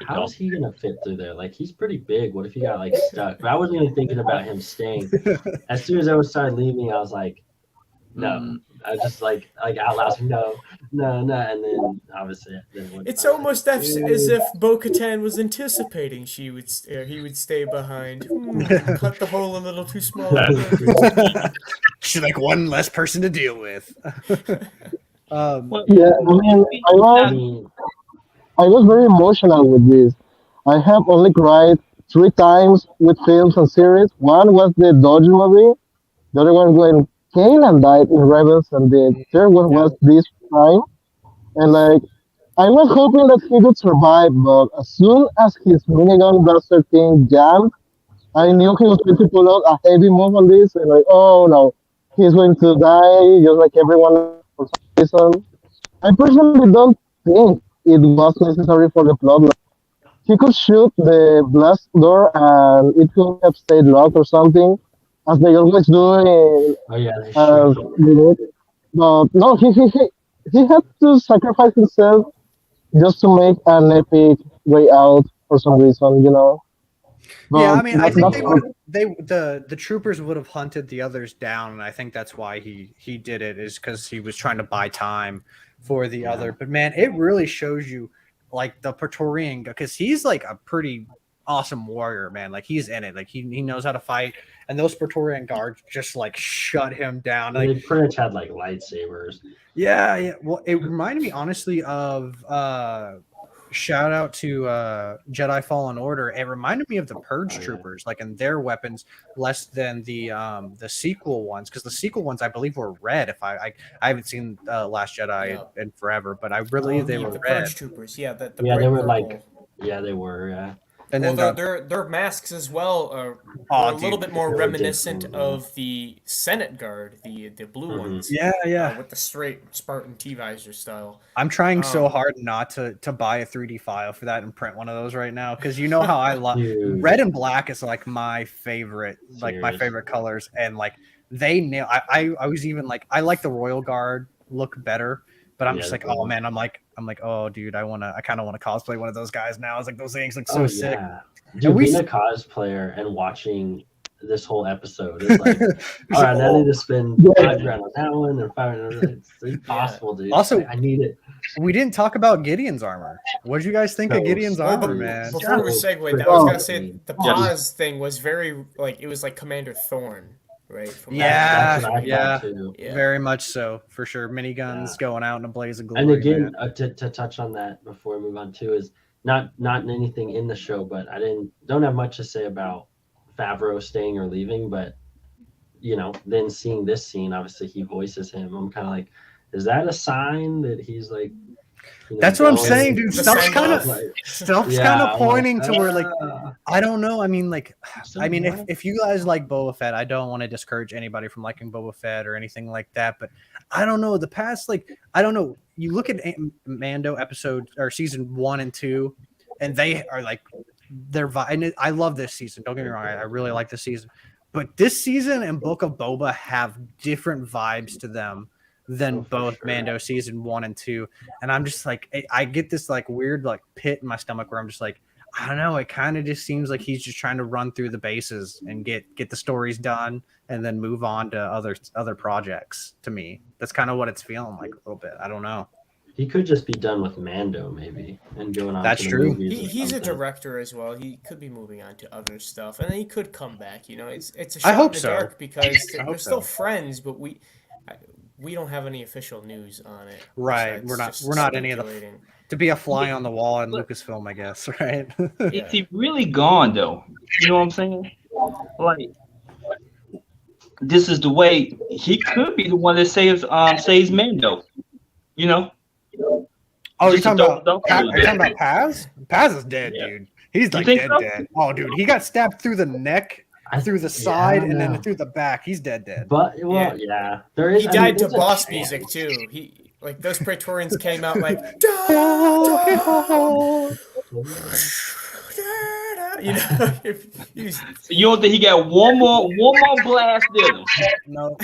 how is he gonna fit through there? Like he's pretty big. What if he got like stuck? But I wasn't even thinking about him staying. As soon as everyone started leaving, I was like, no. I just like out loud, no, and then obviously it's almost as if Bo-Katan was anticipating he would stay behind. Cut the hole a little too small. She's like one less person to deal with. Well, Yeah, I mean, I mean, I was very emotional with this. I have only cried 3 times with films and series. One was the Dodge movie. The other one when Kanan died in Rebels, and the third one was this time. And like, I was hoping that he would survive, but as soon as his minigun blaster thing jammed, I knew he was going to pull out a heavy move on this, and like, oh no, he's going to die just like everyone else for some reason. I personally don't think it was necessary for the plot. Like, he could shoot the blast door and it could have stayed locked or something, as they always do in oh yeah, they uh, should. but no, he had to sacrifice himself just to make an epic way out for some reason. Yeah, I But mean, I think not they would the troopers would have hunted the others down, and I think that's why he did it, is because he was trying to buy time for the other. But man, it really shows you like the Praetorian, because he's like a pretty awesome warrior, man. Like he's in it, like he knows how to fight, and those Praetorian guards just like shut him down. Like, They pretty much had like lightsabers. yeah. Well, it reminded me honestly of shout out to Jedi Fallen Order. It reminded me of the Purge troopers, like in their weapons, less than the sequel ones, because the sequel ones I believe were red. If I haven't seen Last Jedi in forever, but I believe they were the red. Purge troopers. Yeah, the Yeah, they bright were purple. like, yeah, they were. Yeah. And Well, then their masks as well are Oh, a little dude, bit more they were reminiscent different, of the Senate Guard, the blue ones. yeah. With the straight Spartan T-visor style. I'm trying so hard not to buy a 3D file for that and print one of those right now, because you know how I love Dude. red and black is like my favorite, like my Serious. favorite colors, and like they nail. I was even like, I like the Royal Guard look better, but I'm Yeah, just like, the oh blue. man, I'm like, oh dude, I kind of want to cosplay one of those guys now. It's like those things look so sick. Yeah. Dude, we being s- a cosplayer and watching this whole episode. It's like, all right, I need to spend $5,000 on that one and $500. It's impossible, dude. Also, I need it. We didn't talk about Gideon's armor. What did you guys think of Gideon's armor, man? Before we segue, I was gonna say the pause thing was very like it was like Commander Thorn, right? Yeah, very much so, for sure. Miniguns going out in a blaze of glory. And again, to touch on that before we move on too, is not anything in the show, but don't have much to say about Favreau staying or leaving, but then seeing this scene, obviously he voices him. I'm kind of like, is that a sign that he's like? That's what I'm saying, dude. Stuff's kind of pointing to where, like, I don't know. I mean, if you guys like Boba Fett, I don't want to discourage anybody from liking Boba Fett or anything like that. But I don't know. The past, like, I don't know. You look at Mando episode or season 1 and 2, and they are like, and I love this season. Don't get me wrong. I really like this season. But this season and Book of Boba have different vibes to them than both Mando season 1 and 2. And I'm just like, I get this like weird like pit in my stomach where I'm just like, I don't know, it kind of just seems like he's just trying to run through the bases and get the stories done and then move on to other projects. To me, that's kind of what it's feeling like a little bit. I don't know. He could just be done with Mando maybe and going on. That's true. He's a director as well. He could be moving on to other stuff, and then he could come back. It's a shot in the dark because they're still friends, but we don't have any official news on it. Right. We're not any of the to be a fly on the wall in Lucasfilm, I guess, right? Is he really gone though? You know what I'm saying? Like, this is the way he could be the one that saves Mando. Oh, you're talking about Paz? Paz is dead, dude. He's like dead. Oh, dude, he got stabbed through the neck, through the side, and then through the back. He's dead. But there is. He died to boss music too. He like those Praetorians came out like. You don't think he got one more blast in him? No.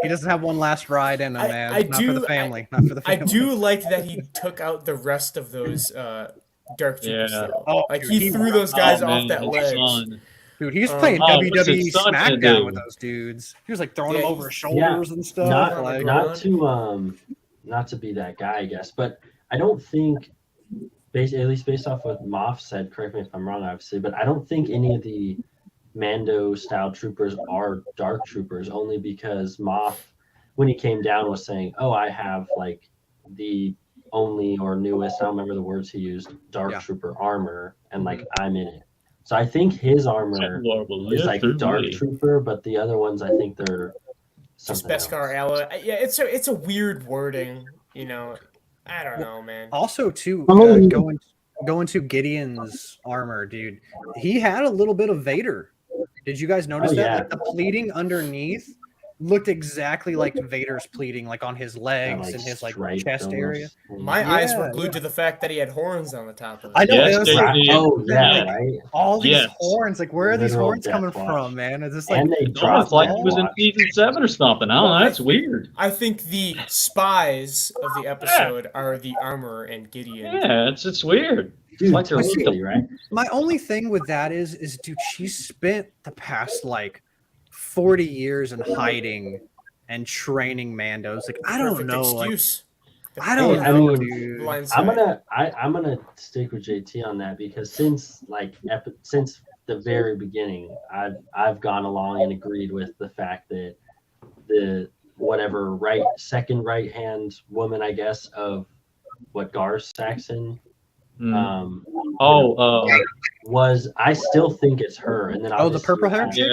He doesn't have one last ride in him, man. Not for the family. I do like that he took out the rest of those Dark Troopers. Oh, like he threw those guys off that ledge. Dude, he was playing WWE SmackDown with those dudes. He was like throwing them over his shoulders and stuff. Not to be that guy, I guess, but I don't think, at least based off what Moff said, correct me if I'm wrong, obviously, but I don't think any of the Mando-style troopers are Dark Troopers, only because Moff, when he came down, was saying, "Oh, I have like the only or newest, I don't remember the words he used, Dark Trooper armor, and like I'm in it." So I think his armor is like Dark Trooper, but the other ones I think they're just Beskar alloy. Yeah, it's a weird wording, I don't know, man. Also, too, going to Gideon's armor, dude, he had a little bit of Vader. Did you guys notice that? Like the pleating underneath looked exactly like Vader's pleating, like on his legs and his like chest area. My eyes were glued to the fact that he had horns on the top of it. I know. Right. All these horns, like where are these horns coming from, man? Is this like it's like he was in season 7 or something? I don't know. That's weird. I think the spies of the episode are the armor and Gideon. Yeah, it's weird. Dude, like totally, right? My only thing with that is, dude, she spent the past like 40 years in hiding and training Mandos. Like, I don't know. Excuse. I don't know, dude. I'm gonna stick with JT on that because since the very beginning, I've gone along and agreed with the fact that the second right hand woman, I guess, of what Gar Saxon was, I still think it's her. And then the purple hair chick?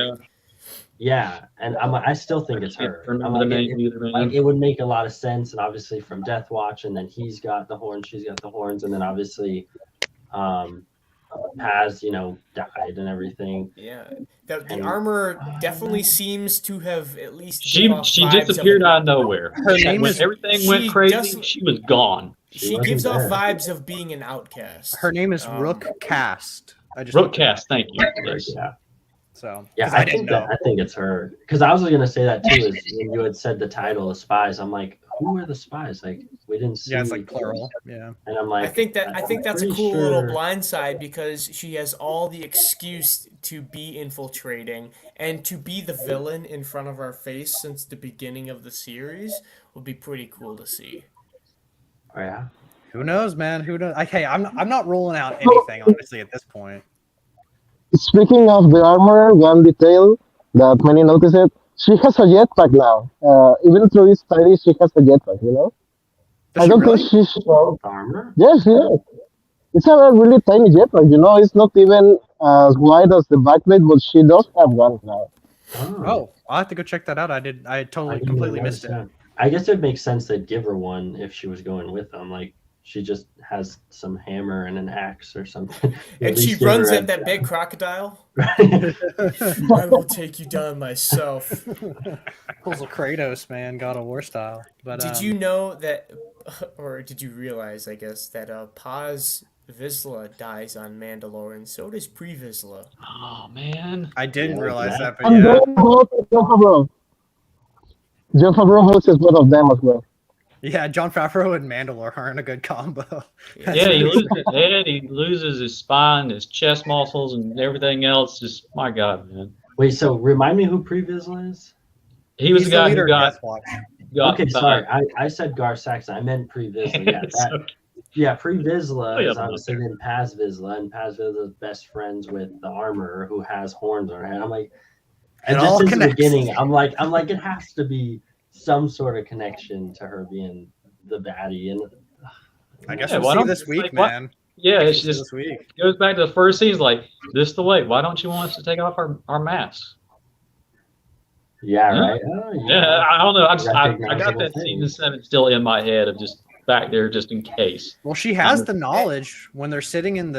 Yeah, and I still think it's her. It would make a lot of sense, and obviously from Death Watch, and then he's got the horns, she's got the horns, and then obviously Paz, died and everything. Yeah, the armor definitely seems to have at least she disappeared out of nowhere. Her name is everything went crazy. She was gone. She gives off vibes of being an outcast. Her name is Rook Cast. Rook Cast, thank you. Yeah. So yeah, I think it's her because I was going to say that too. Is when you had said the title of Spies, I'm like, who are the spies? Like we didn't see. Yeah, it's like plural. Yeah. And I'm like, I think that's a pretty cool little sure- blindside because she has all the excuse to be infiltrating and to be the villain in front of our face since the beginning of the series would be pretty cool to see. Oh, yeah. Who knows, man? Who knows? Hey, I'm not ruling out anything honestly at this point. Speaking of the armor, one detail that many notice it, she has a jetpack now. Even though it's tiny, she has a jetpack, you know? Does I she don't really? think she's strong. Armor? Yes, yes. It's a really tiny jetpack, you know? It's not even as wide as the backplate, but she does have one now. Oh, I'll have to go check that out. I I totally didn't completely even missed it. notice that. I guess it makes sense they'd give her one if she was going with them. Like she just has some hammer and an axe or something. And At she least give runs her at that big crocodile. a- I will take you down myself. Pulls a Kratos, man, God of War style. But Did you know that, or did you realize, I guess, that Paz Vizsla dies on Mandalorian? So does Pre Vizsla. Oh man. I didn't Yeah, realize yeah. that, but And yeah. then John Favreau. John Favreau hosts both of them as well. Yeah, Jon Favreau and Mandalore aren't a good combo. Yeah, he loses his head, he loses his spine, his chest muscles, and everything else. Just my God, man. Wait, so remind me who Pre-Vizsla is? He was He's the guy leader who of got, Death Watch. Okay, sorry. I said Gar Saxon. I meant Pre-Vizsla. Yeah, So- yeah, Pre-Vizsla Yeah, is obviously in Paz Vizsla, and Paz Vizsla is best friends with the armorer who has horns on her head. I'm like, and It just all since the connects. beginning, I'm like, it has to be some sort of connection to her being the baddie. And I guess Yeah, we'll why see don't- this week, like, what- man. yeah, We'll it's see just this week. goes back to the first scene. It's like, this the way. Why don't you want us to take off our masks? yeah, Yeah. right. Oh, Yeah, I don't know. I got Recognizable that thing. season 7 still in my head of just back there just in case. Well, she has the knowledge when they're sitting on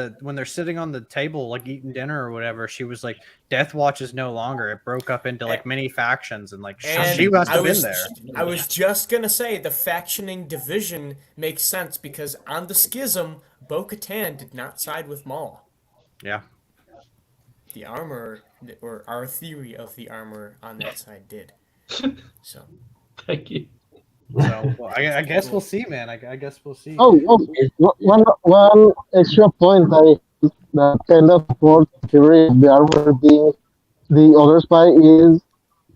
the table, like eating dinner or whatever. She was like, "Death Watch is no longer." It broke up into like many factions, and like And she must I have was, been there. I was just gonna say the factioning division makes sense because on the schism, Bo-Katan did not side with Maul. Yeah. The armor, or our theory of the armor on that side did. So Thank you. So well, I guess we'll see, man. I guess we'll see. Oh, one extra point that kind of supports the theory of the armor being the other spy is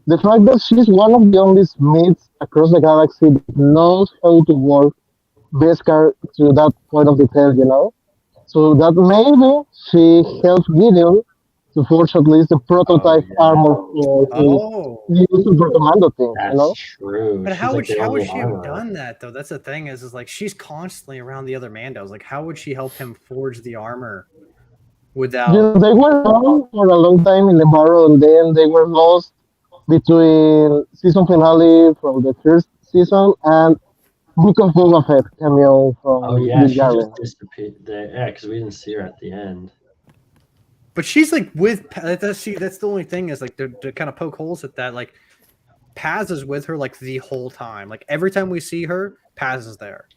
the fact that she's one of the only Smiths across the galaxy that knows how to work Beskar to that point of detail, you know? So that maybe she helped Gideon to forge at least the prototype yeah. armor for Oh, the Super Commando thing, That's you know? true. but She's how like would the she only have armorer. done that though? That's the thing is like she's constantly around the other Mandos. Like, how would she help him forge the armor without? You know, they were around for a long time in the barrel, and then they were lost between season finale from the first season and Book of Boba Fett cameo from Oh yeah, Din she Djarin. just disappeared there. Yeah, because we didn't see her at the end. But she's like with that's the only thing is like to kind of poke holes at that. Like Paz is with her like the whole time. Like every time we see her, Paz is there.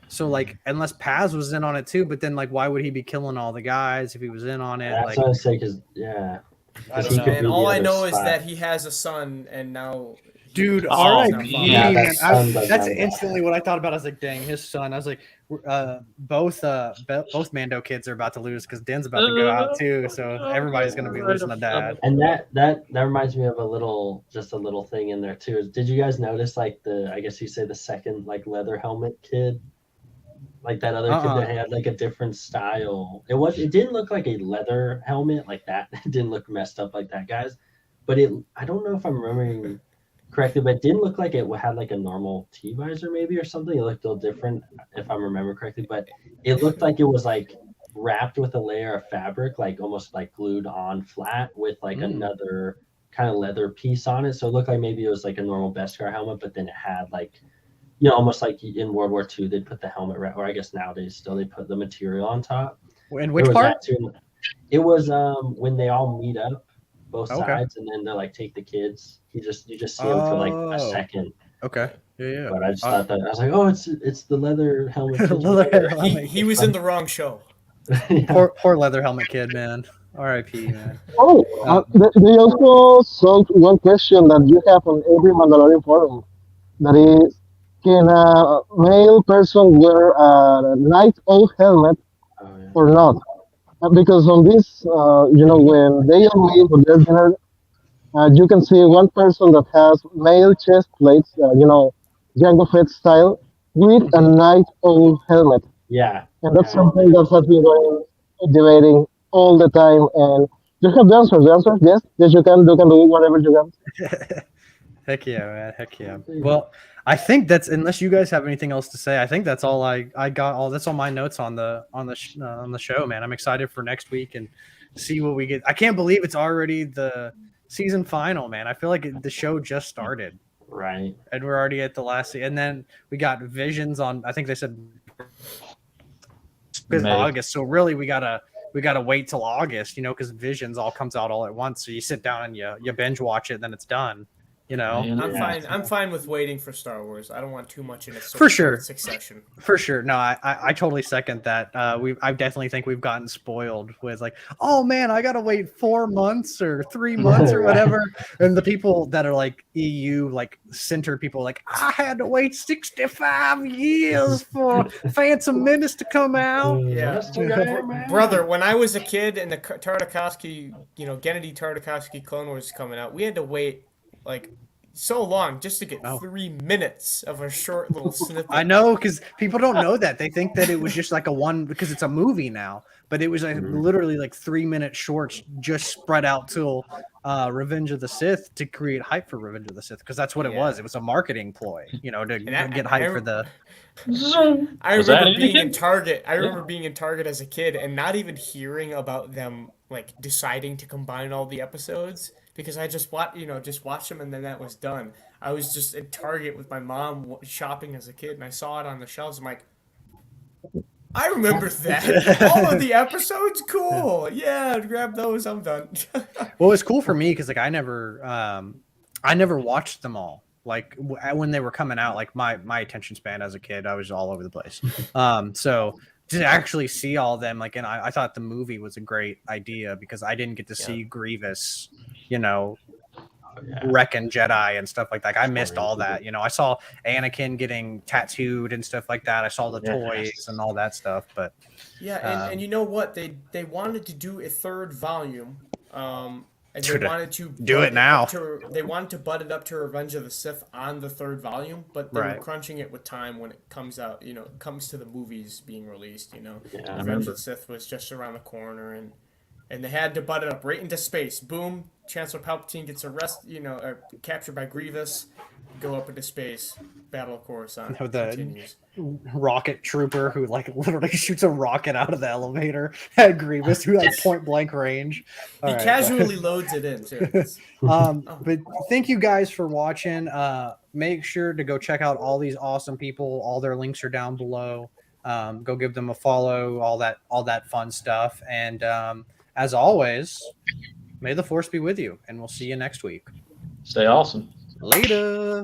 So like unless Paz was in on it too, but then like why would he be killing all the guys if he was in on it? That's Like what I say, because yeah, I don't he know. could and be all the I other know is spy. that he has a son, and now. Dude, Oh, R.I.P. yeah, man. that son does That's have that. instantly what I thought about. I was like, dang, his son. I was like, both Mando kids are about to lose because Din's about to go out too. So everybody's gonna be losing a dad. And that reminds me of a little thing in there too. Did you guys notice like I guess you say the second like leather helmet kid, like that other kid that had like a different style? It didn't look like a leather helmet like that. It didn't look messed up like that, guys. But I don't know if I'm remembering correctly, but it didn't look like it had like a normal T-visor maybe or something. It looked a little different if I remember correctly, but it looked like it was like wrapped with a layer of fabric, like almost like glued on flat with like another kind of leather piece on it. So it looked like maybe it was like a normal Beskar helmet, but then it had like, you know, almost like in World War II, they'd put the helmet, or I guess nowadays still they put the material on top. In which There was part? that too. It was when they all meet up, both Okay. sides, and then they're like take the kids. You just see them for like a second. Okay. Yeah. But I just thought that I was like, oh, it's the leather helmet. kid. Leather helmet. He was in the wrong show. Yeah. Poor leather helmet kid, man. R.I.P. Man. Oh, they also solved one question that you have on every Mandalorian forum. That is, can a male person wear a night owl helmet Oh yeah. or not? Because on this, when they all leave for their dinner, you can see one person that has male chest plates, Jango Fett style, with a Mhm. night owl helmet. Yeah. And that's Yeah. I something did. that has been going debating all the time. And you have the answer. The answer, yes, yes, you can. You can do whatever you can. Heck yeah, man. Heck yeah. Well, I think that's unless you guys have anything else to say. I think that's all I got. All that's all my notes on the show, man. I'm excited for next week and see what we get. I can't believe it's already the season final, man. I feel like the show just started Right. and we're already at the last. And then we got Visions on. I think they said May. August. So really, we gotta wait till August, because Visions all comes out all at once. So you sit down and you binge watch it, then it's done. Man. I'm Yeah. fine. I'm fine with waiting for Star Wars. I don't want too much in a For sure. succession. For sure. No, I totally second that. I definitely think we've gotten spoiled with like, oh man, I gotta wait 4 months or 3 months or Right. whatever. And the people that are like EU like centered people like I had to wait 65 years for Phantom Menace to come out. Yeah, brother. When I was a kid and the Tartakovsky, Gennady Tartakovsky Clone Wars was coming out, we had to wait like so long just to get Oh. 3 minutes of a short little snippet. I know because people don't know that. They think that it was just like a one because it's a movie now, but it was like literally like 3 minute shorts just spread out till Revenge of the Sith to create hype for Revenge of the Sith because that's what it was. It was a marketing ploy, to get hype for the. I Was that remember being in Anakin? Target. I remember being in Target as a kid and not even hearing about them like deciding to combine all the episodes because I just watched them and then that was done. I was just in Target with my mom shopping as a kid and I saw it on the shelves. I'm like, I remember that. All of the episodes, cool. Yeah, grab those. I'm done. Well, it's cool for me because like I never watched them all. Like when they were coming out, like my attention span as a kid, I was all over the place. So to actually see all of them, like, and I thought the movie was a great idea because I didn't get to see Grievous, wrecking Jedi and stuff like that. I missed all that. I saw Anakin getting tattooed and stuff like that. I saw the toys and all that stuff. But yeah, and you know what? They wanted to do a third volume. And they wanted to do it now. They wanted to butt it up to Revenge of the Sith on the third volume, but they were crunching it with time when it comes out. It comes to the movies being released. Revenge of the Sith was just around the corner, and they had to butt it up right into space. Boom! Chancellor Palpatine gets arrested. Captured by Grievous. Go up into space. Battle of Coruscant continues. Rocket trooper who like literally shoots a rocket out of the elevator at Grievous who like point blank range. He casually loads it in too. But thank you guys for watching. Make sure to go check out all these awesome people. All their links are down below. Go give them a follow. All that fun stuff. And as always, may the force be with you. And we'll see you next week. Stay awesome. Later.